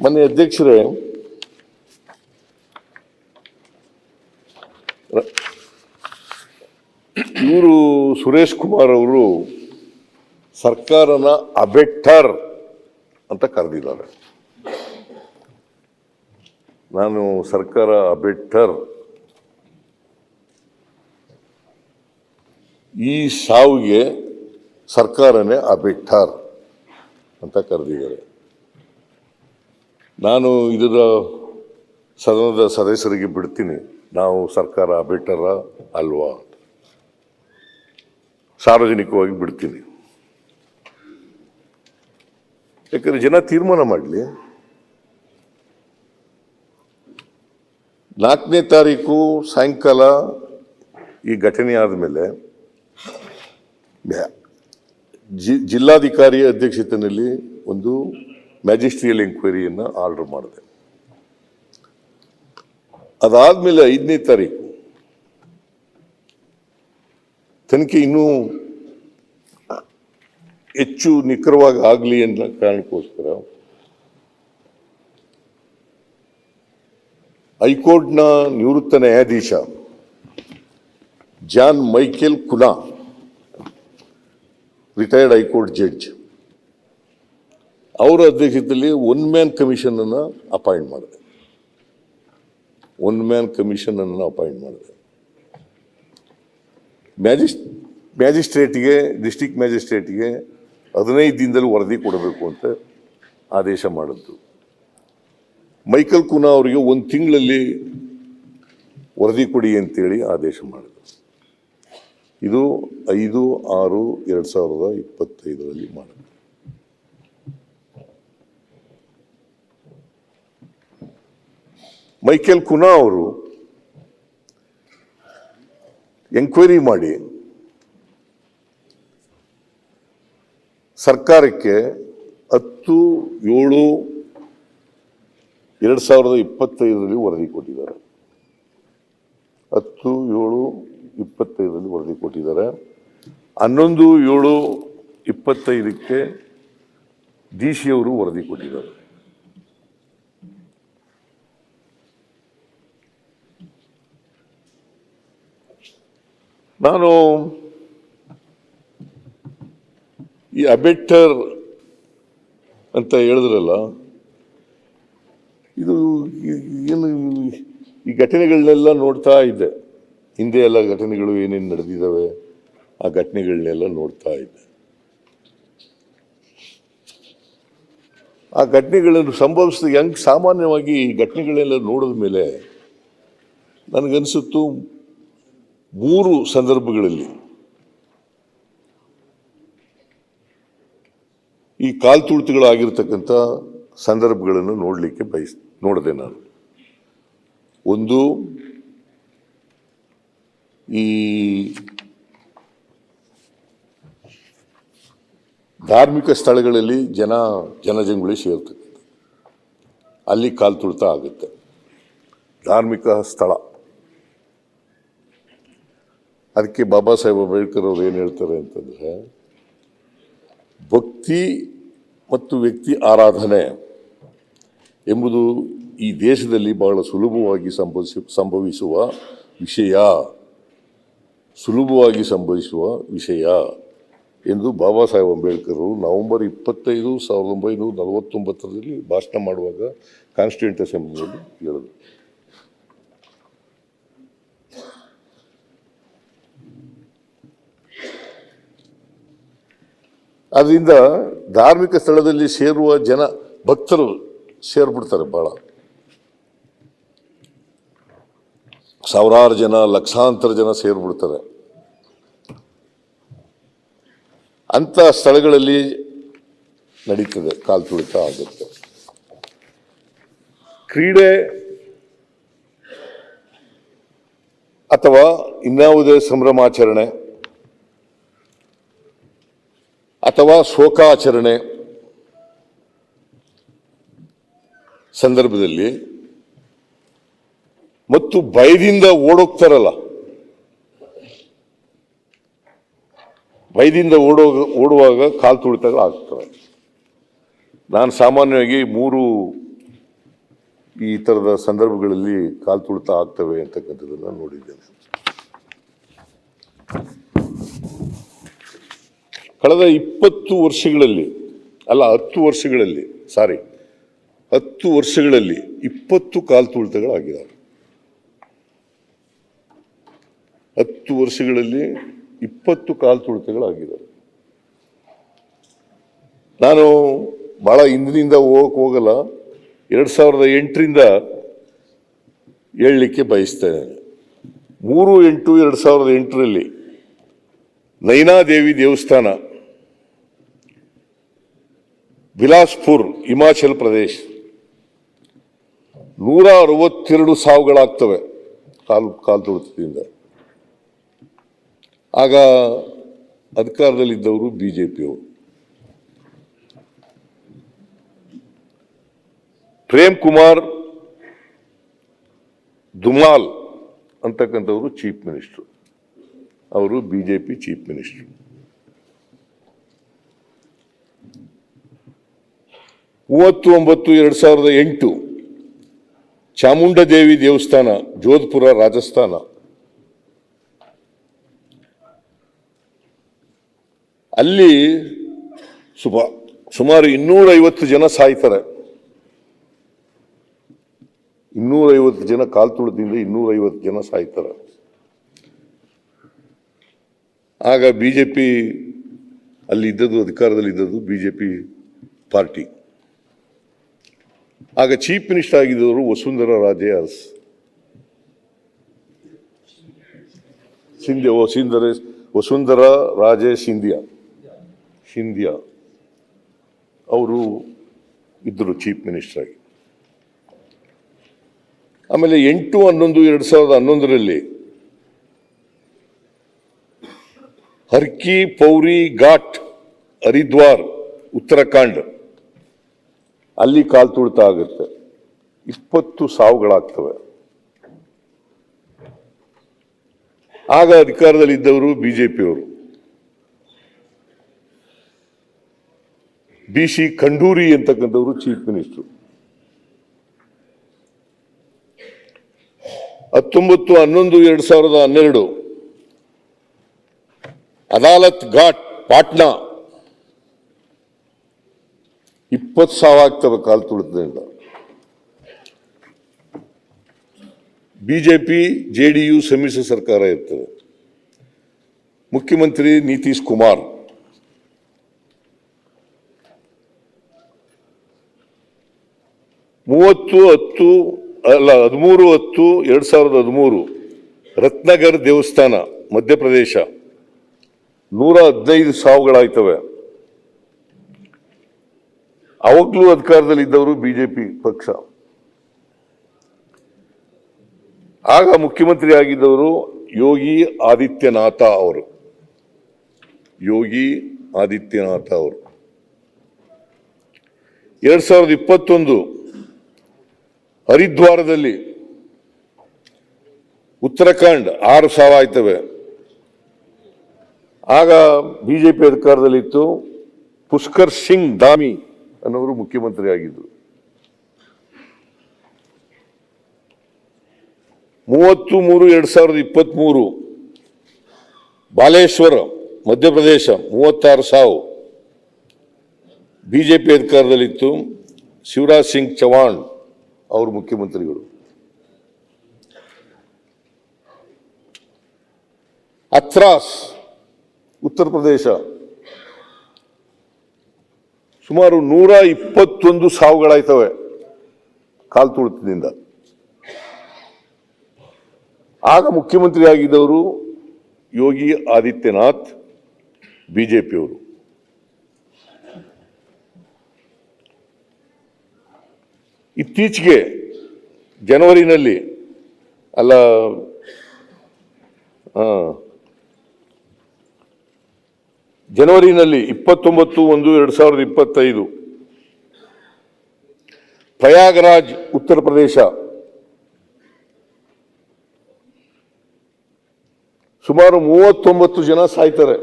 ಮನೆ ಅಧ್ಯಕ್ಷರೇ, ಇವರು ಸುರೇಶ್ ಕುಮಾರ್ ಅವರು ಸರ್ಕಾರನ ಅಬೆಟ್ಟರ್ ಅಂತ ಕರೆದಿದ್ದಾರೆ. ನಾನು ಸರ್ಕಾರ ಅಬೆಟ್ಟರ್, ಈ ಸಾವಿಗೆ ಸರ್ಕಾರನೇ ಅಬೆಟ್ಟರ್ ಅಂತ ಕರೆದಿದ್ದಾರೆ. ನಾನು ಇದರ ಸದನದ ಸದಸ್ಯರಿಗೆ ಬಿಡ್ತೀನಿ, ನಾವು ಸರ್ಕಾರ ಅಬೆಟ್ಟರ ಅಲ್ವಾ, ಸಾರ್ವಜನಿಕವಾಗಿ ಬಿಡ್ತೀನಿ. ಯಾಕಂದ್ರೆ ಜನ ತೀರ್ಮಾನ ಮಾಡಲಿ. 4ನೇ ತಾರೀಕು ಸಾಯಂಕಾಲ ಈ ಘಟನೆ ಆದಮೇಲೆ ಜಿಲ್ಲಾಧಿಕಾರಿ ಅಧ್ಯಕ್ಷತೆಯಲ್ಲಿ ಒಂದು ಮ್ಯಾಜಿಸ್ಟ್ರಿಯಲ್ ಎಂಕ್ವೈರಿಯನ್ನು ಆರ್ಡರ್ ಮಾಡಿದೆ. ಅದಾದ್ಮೇಲೆ 5ನೇ ತಾರೀಕು ತನಿಖೆ ಇನ್ನೂ ಹೆಚ್ಚು ನಿಖರವಾಗಿ ಆಗಲಿ ಅನ್ನೋ ಕಾರಣಕ್ಕೋಸ್ಕರ ಹೈಕೋರ್ಟ್ನ ನಿವೃತ್ತ ನ್ಯಾಯಾಧೀಶ John Michael Cunha, retired high court judge, ಅವರ ಅಧ್ಯಕ್ಷತೆಯಲ್ಲಿ 1 ಮ್ಯಾನ್ ಕಮಿಷನ್ ಅನ್ನು ಅಪಾಯಿಂಟ್ ಮಾಡಿದೆ. 1 ಮ್ಯಾನ್ ಕಮಿಷನ್ ಅನ್ನು ಅಪಾಯಿಂಟ್ ಮಾಡಿದೆ. ಮ್ಯಾಜಿಸ್ಟ್ರೇಟ್ಗೆ, ಡಿಸ್ಟ್ರಿಕ್ಟ್ ಮ್ಯಾಜಿಸ್ಟ್ರೇಟ್ಗೆ 15 ದಿನದಲ್ಲಿ ವರದಿ ಕೊಡಬೇಕು ಅಂತ ಆದೇಶ ಮಾಡಿದ್ದು. ಮೈಕಲ್ ಕುನಾ ಅವರಿಗೆ 1 ತಿಂಗಳಲ್ಲಿ ವರದಿ ಕೊಡಿ ಅಂತೇಳಿ ಆದೇಶ ಮಾಡಿದ್ರು. ಇದು 5/6/2025 ಮಾಡಿದ್ರು. ಮೈಕೆಲ್ ಕುನಾ ಅವರು ಎಂಕ್ವೈರಿ ಮಾಡಿ ಸರ್ಕಾರಕ್ಕೆ 10/7/2025 ವರದಿ ಕೊಟ್ಟಿದ್ದಾರೆ. 10/7/25 ವರದಿ ಕೊಟ್ಟಿದ್ದಾರೆ. 11/7/25 DC ಅವರು ವರದಿ ಕೊಟ್ಟಿದ್ದಾರೆ. ನಾನು ಈ ಅಬೆಟ್ಟರ್ ಅಂತ ಹೇಳಿದ್ರಲ್ಲ, ಇದು ಏನು, ಈ ಘಟನೆಗಳನ್ನೆಲ್ಲ ನೋಡ್ತಾ ಇದ್ದೆ. ಹಿಂದೆ ಎಲ್ಲ ಘಟನೆಗಳು ಏನೇನು ನಡೆದಿದ್ದಾವೆ ಆ ಘಟನೆಗಳನ್ನೆಲ್ಲ ನೋಡ್ತಾ ಇದ್ದೆ. ಆ ಘಟನೆಗಳನ್ನು ಸಂಭವಿಸಿದ ಹೆಂಗೆ ಸಾಮಾನ್ಯವಾಗಿ ಈ ಘಟನೆಗಳೆಲ್ಲ ನೋಡಿದ ಮೇಲೆ ನನಗನ್ಸುತ್ತು 3 ಸಂದರ್ಭಗಳಲ್ಲಿ ಈ ಕಾಲ್ತುಳಿತಗಳಾಗಿರ್ತಕ್ಕಂಥ ಸಂದರ್ಭಗಳನ್ನು ನೋಡಿದೆ ನಾನು. ಒಂದು, ಈ ಧಾರ್ಮಿಕ ಸ್ಥಳಗಳಲ್ಲಿ ಜನಜಂಗುಳಿ ಸೇರ್ತಕ್ಕಂಥ, ಅಲ್ಲಿ ಕಾಲ್ತುಳಿತ ಆಗುತ್ತೆ. ಧಾರ್ಮಿಕ ಸ್ಥಳ, ಅದಕ್ಕೆ ಬಾಬಾ ಸಾಹೇಬ್ ಅಂಬೇಡ್ಕರ್ ಅವರು ಏನು ಹೇಳ್ತಾರೆ ಅಂತಂದರೆ, ಭಕ್ತಿ ಮತ್ತು ವ್ಯಕ್ತಿ ಆರಾಧನೆ ಎಂಬುದು ಈ ದೇಶದಲ್ಲಿ ಬಹಳ ಸುಲಭವಾಗಿ ಸಂಭವಿಸುವ ವಿಷಯ ಎಂದು ಬಾಬಾ ಸಾಹೇಬ್ ಅಂಬೇಡ್ಕರ್ ನವೆಂಬರ್ 25, 1949 ಭಾಷಣ ಮಾಡುವಾಗ ಕಾನ್ಸ್ಟಿಟ್ಯೂಂಟ್ ಅಸೆಂಬ್ಲಿಯಲ್ಲಿ ಹೇಳಿದರು. ಅದರಿಂದ ಧಾರ್ಮಿಕ ಸ್ಥಳದಲ್ಲಿ ಸೇರುವ ಭಕ್ತರು ಸೇರ್ಬಿಡ್ತಾರೆ. ಭಾಳ ಸಾವಿರಾರು ಜನ, ಲಕ್ಷಾಂತರ ಜನ ಸೇರ್ಬಿಡ್ತಾರೆ. ಅಂಥ ಸ್ಥಳಗಳಲ್ಲಿ ನಡೀತದೆ, ಕಾಲ್ತುಳಿತ ಆಗುತ್ತೆ. ಕ್ರೀಡೆ ಅಥವಾ ಇನ್ಯಾವುದೇ ಸಂಭ್ರಮಾಚರಣೆ ಅಥವಾ ಶೋಕಾಚರಣೆ ಸಂದರ್ಭದಲ್ಲಿ ಮತ್ತು ಭಯದಿಂದ ಓಡೋಗ್ತಾರಲ್ಲ, ಭಯದಿಂದ ಓಡುವಾಗ ಕಾಲ್ತುಳಿತಗಳು ಆಗ್ತವೆ. ನಾನು ಸಾಮಾನ್ಯವಾಗಿ 3 ಈ ಥರದ ಸಂದರ್ಭಗಳಲ್ಲಿ ಕಾಲ್ ತುಳಿತ ಆಗ್ತವೆ ಅಂತಕ್ಕಂಥದ್ದನ್ನು ನೋಡಿದ್ದೇನೆ. ಕಳೆದ 20 ವರ್ಷಗಳಲ್ಲಿ ಅಲ್ಲ 10 ವರ್ಷಗಳಲ್ಲಿ 20 ಕಾಲ್ ತುಳಿತಗಳಾಗಿದ್ದಾವೆ. 10 ವರ್ಷಗಳಲ್ಲಿ 20 ಕಾಲ್ ತುಳಿತಗಳಾಗಿದ್ದಾವೆ. ನಾನು ಬಹಳ ಹಿಂದಿನಿಂದ ಹೋಗಲ್ಲ, 2008ರಿಂದ ಹೇಳಲಿಕ್ಕೆ ಬಯಸ್ತೇನೆ. 3/8/2008ರಲ್ಲಿ ನೈನಾದೇವಿ ದೇವಸ್ಥಾನ, ಬಿಲಾಸ್ಪುರ್, ಹಿಮಾಚಲ್ ಪ್ರದೇಶ್, 162 ಸಾವುಗಳಾಗ್ತವೆ ಕಾಲು ತುಳಿತದಿಂದ. ಆಗ ಅಧಿಕಾರದಲ್ಲಿದ್ದವರು ಬಿಜೆಪಿಯವರು. ಪ್ರೇಮ್ ಕುಮಾರ್ ದುಮಾಲ್ ಅಂತಕ್ಕಂಥವರು ಚೀಫ್ ಮಿನಿಸ್ಟರ್, ಅವರು ಬಿಜೆಪಿ ಚೀಫ್ ಮಿನಿಸ್ಟರ್. 30/9/2008 ಚಾಮುಂಡದೇವಿ ದೇವಸ್ಥಾನ, ಜೋಧ್ಪುರ, ರಾಜಸ್ಥಾನ. ಅಲ್ಲಿ ಸುಮಾರು 250 ಜನ ಸಾಯ್ತಾರೆ. 250 ಜನ ಕಾಲ್ ತುಳಿತದಿಂದ 250 ಜನ ಸಾಯ್ತಾರೆ. ಆಗ ಬಿಜೆಪಿ ಅಲ್ಲಿ ಇದ್ದದ್ದು, ಅಧಿಕಾರದಲ್ಲಿ ಇದ್ದದ್ದು ಬಿಜೆಪಿ ಪಾರ್ಟಿ. ಆಗ ಚೀಫ್ ಮಿನಿಸ್ಟರ್ ಆಗಿದ್ದವರು ವಸುಂಧರಾ ರಾಜೆ ವಸುಂಧರಾ ರಾಜೆ ಸಿಂಧಿಯಾ ಅವರು ಇದ್ದರು ಚೀಫ್ ಮಿನಿಸ್ಟರ್ ಆಗಿ. ಆಮೇಲೆ 8/11/2011ರಲ್ಲಿ ಹರ್ಕಿ ಪೌರಿ ಘಾಟ್, ಹರಿದ್ವಾರ್, ಉತ್ತರಾಖಂಡ್, ಅಲ್ಲಿ ಕಾಲ್ ತುಳಿತ ಆಗುತ್ತೆ. 20 ಸಾವುಗಳಾಗ್ತವೆ. ಆಗ ಅಧಿಕಾರದಲ್ಲಿದ್ದವರು ಬಿಜೆಪಿಯವರು. BC ಖಂಡೂರಿ ಅಂತಕ್ಕಂಥವರು ಚೀಫ್ ಮಿನಿಸ್ಟರ್. 19/11/2012 ಅದಾಲತ್ ಘಾಟ್, ಪಾಟ್ನಾ, 20 ಸಾವಾಗ್ತವೆ ಕಾಲ್ ತುಳಿತದಿಂದ. ಬಿಜೆಪಿ JDU ಸಮ್ಮಿಶ್ರ ಸರ್ಕಾರ ಇರ್ತದೆ. ಮುಖ್ಯಮಂತ್ರಿ ನಿತೀಶ್ ಕುಮಾರ್. (13/10/2013) ರತ್ನಗರ್ ದೇವಸ್ಥಾನ, ಮಧ್ಯಪ್ರದೇಶ, 115 ಸಾವುಗಳಾಯ್ತವೆ. ಅವಾಗ್ಲೂ ಅಧಿಕಾರದಲ್ಲಿದ್ದವರು ಬಿಜೆಪಿ ಪಕ್ಷ. ಆಗ ಮುಖ್ಯಮಂತ್ರಿ ಆಗಿದ್ದವರು ಯೋಗಿ ಆದಿತ್ಯನಾಥ ಅವರು. 2021 ಹರಿದ್ವಾರದಲ್ಲಿ, ಉತ್ತರಾಖಂಡ್ 6 ಸಾವಾಯ್ತವೆ. ಆಗ ಬಿಜೆಪಿ ಅಧಿಕಾರದಲ್ಲಿತ್ತು. ಪುಷ್ಕರ್ ಸಿಂಗ್ ಧಾಮಿ ಅನ್ನೋರು ಮುಖ್ಯಮಂತ್ರಿ ಆಗಿದ್ದರು. 30/3/2023 ಬಾಲೇಶ್ವರ, ಮಧ್ಯಪ್ರದೇಶ, 36 ಸಾವು. ಬಿಜೆಪಿ ಅಧಿಕಾರದಲ್ಲಿತ್ತು. ಶಿವರಾಜ್ ಸಿಂಗ್ ಚೌಹಾಣ್ ಅವರು ಮುಖ್ಯಮಂತ್ರಿಗಳು. ಅತ್ರಾಸ್, ಉತ್ತರ ಪ್ರದೇಶ, ಸುಮಾರು 121 ಸಾವುಗಳಾಯ್ತವೆ ಕಾಲ್ ತುಳಿತದಿಂದ. ಆಗ ಮುಖ್ಯಮಂತ್ರಿ ಆಗಿದ್ದವರು ಯೋಗಿ ಆದಿತ್ಯನಾಥ್, ಬಿಜೆಪಿಯವರು. ಇತ್ತೀಚೆಗೆ ಜನವರಿನಲ್ಲಿ 29/1/2025 ಪ್ರಯಾಗರಾಜ್, ಉತ್ತರ ಪ್ರದೇಶ, ಸುಮಾರು 39 ಜನ ಸಾಯ್ತಾರೆ.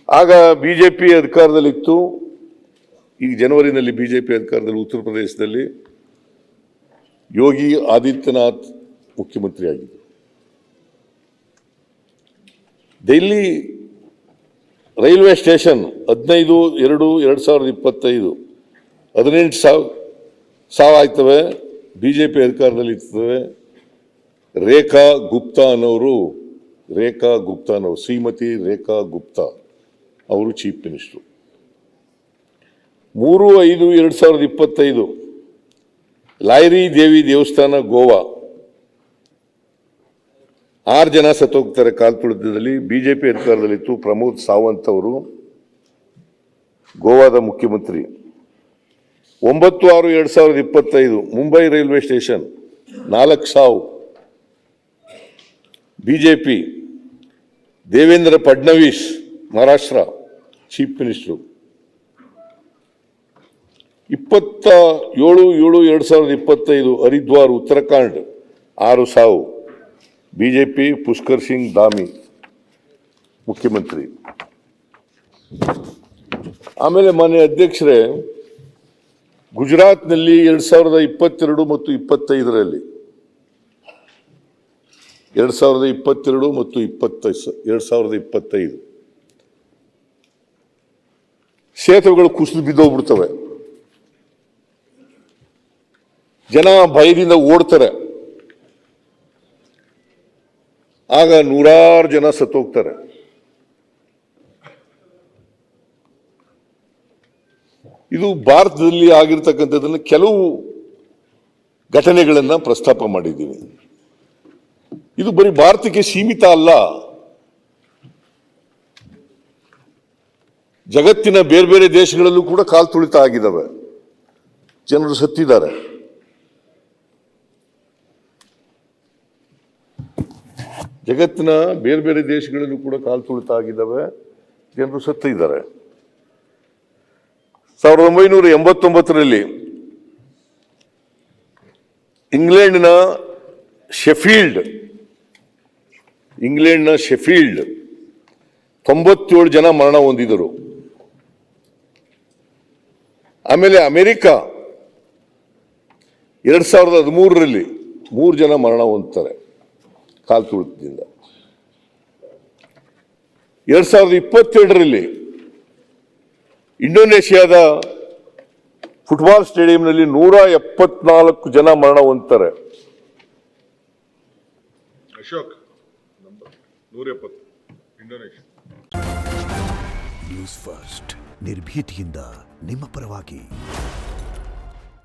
ಆಗ ಬಿಜೆಪಿ ಅಧಿಕಾರದಲ್ಲಿತ್ತು. ಈಗ ಜನವರಿನಲ್ಲಿ ಬಿಜೆಪಿ ಅಧಿಕಾರದಲ್ಲಿ ಉತ್ತರ ಪ್ರದೇಶದಲ್ಲಿ ಯೋಗಿ ಆದಿತ್ಯನಾಥ್ ಮುಖ್ಯಮಂತ್ರಿ ಆಗಿದ್ದರು. ದೆಹಲಿ ರೈಲ್ವೆ ಸ್ಟೇಷನ್ 15/2/2025 18 ಸಾವು ಆಗ್ತವೆ. ಬಿಜೆಪಿ ಅಧಿಕಾರದಲ್ಲಿ ಇರ್ತವೆ. ರೇಖಾ ಗುಪ್ತಾ ಅನ್ನೋರು ಶ್ರೀಮತಿ ರೇಖಾ ಗುಪ್ತಾ ಅವರು ಚೀಫ್ ಮಿನಿಸ್ಟರ್. 3/5/2025 ಲಾಯ್ರಿ ದೇವಿ ದೇವಸ್ಥಾನ ಗೋವಾ 6 ಜನ ಸತ್ತೋಗ್ತಾರೆ ಕಾಲ್ತುಳಿತದಲ್ಲಿ. ಬಿಜೆಪಿ ಅಧಿಕಾರದಲ್ಲಿತ್ತು. ಪ್ರಮೋದ್ ಸಾವಂತ್ ಅವರು ಗೋವಾದ ಮುಖ್ಯಮಂತ್ರಿ. 9/6/2025 ಮುಂಬೈ ರೈಲ್ವೆ ಸ್ಟೇಷನ್ 4 ಸಾವು. BJP Devendra Fadnavis Maharashtra chief minister. 27/7/2025 Haridwar Uttarakhand 6 ಸಾವು. ಬಿಜೆಪಿ ಪುಷ್ಕರ್ ಸಿಂಗ್ ಧಾಮಿ ಮುಖ್ಯಮಂತ್ರಿ. ಆಮೇಲೆ ಮಾನ್ಯ ಅಧ್ಯಕ್ಷರೇ, ಗುಜರಾತ್ನಲ್ಲಿ 2022 ಮತ್ತು 25ರಲ್ಲಿ 2022 ಮತ್ತು 2025 ಸೇತುವೆಗಳು ಕುಸಿದು ಬಿದ್ದೋಗ್ಬಿಡ್ತವೆ. ಜನ ಭಯದಿಂದ ಓಡ್ತಾರೆ. ಆಗ 100 ಜನ ಸತ್ತೋಗ್ತಾರೆ. ಇದು ಭಾರತದಲ್ಲಿ ಆಗಿರ್ತಕ್ಕಂಥದ್ದನ್ನು ಕೆಲವು ಘಟನೆಗಳನ್ನು ಪ್ರಸ್ತಾಪ ಮಾಡಿದ್ದೀನಿ. ಇದು ಬರೀ ಭಾರತಕ್ಕೆ ಸೀಮಿತ ಅಲ್ಲ, ಜಗತ್ತಿನ ಬೇರೆ ಬೇರೆ ದೇಶಗಳಲ್ಲೂ ಕೂಡ ಕಾಲ್ತುಳಿತ ಆಗಿದ್ದಾವೆ. ಜನರು ಸತ್ತಿದ್ದಾರೆ. ಜಗತ್ತಿನ ಬೇರೆ ಬೇರೆ ದೇಶಗಳಲ್ಲೂ ಕೂಡ ಕಾಲ್ತುಳಿತ ಆಗಿದ್ದಾವೆ. ಜನರು ಸತ್ತಿದ್ದಾರೆ. 1989ರಲ್ಲಿ ಇಂಗ್ಲೆಂಡ್ನ ಶೆಫೀಲ್ಡ್ 97 ಜನ ಮರಣ ಹೊಂದಿದರು. ಆಮೇಲೆ ಅಮೆರಿಕ 2013ರಲ್ಲಿ 3 ಜನ ಮರಣ ಹೊಂದ್ತಾರೆ ಕಾಲ್ತುಳಿತದಿಂದ. 2022ರಲ್ಲಿ ಇಂಡೋನೇಷಿಯಾದ ಫುಟ್ಬಾಲ್ ಸ್ಟೇಡಿಯಂನಲ್ಲಿ 174 ಜನ ಮರಣ ಹೊಂದ್ತಾರೆ. ಅಶೋಕ್ 170 ಇಂಡೋನೇಷಿಯಾ. ನ್ಯೂಸ್ ಫಸ್ಟ್ ನಿರ್ಭೀತಿಯಿಂದ ನಿಮ್ಮ ಪರವಾಗಿ.